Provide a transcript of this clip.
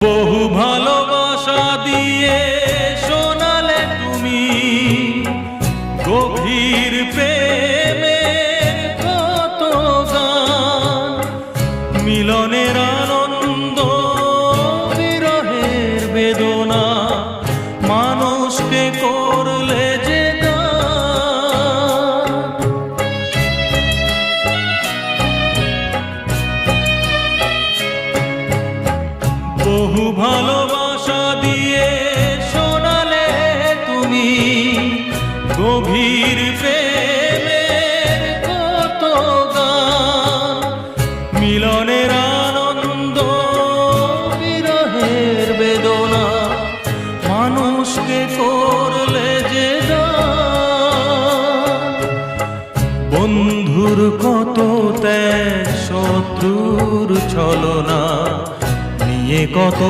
বহু ভালোবাসা দিয়ে শোনালে তুমি গভীর প্রেমের কত গান, মিলনের আনন্দ বিরহের বেদনা মানুষকে করলে যে গান। বহু ভালোবাসা দিয়ে শোনালে তুমি গভীর প্রেমের কত গান, মিলনের আনন্দ বিরহের বেদনা মানুষকে করলে যে গান। বন্ধুর কত ত্যাগ, শত্রুর ছলনা নিয়ে কত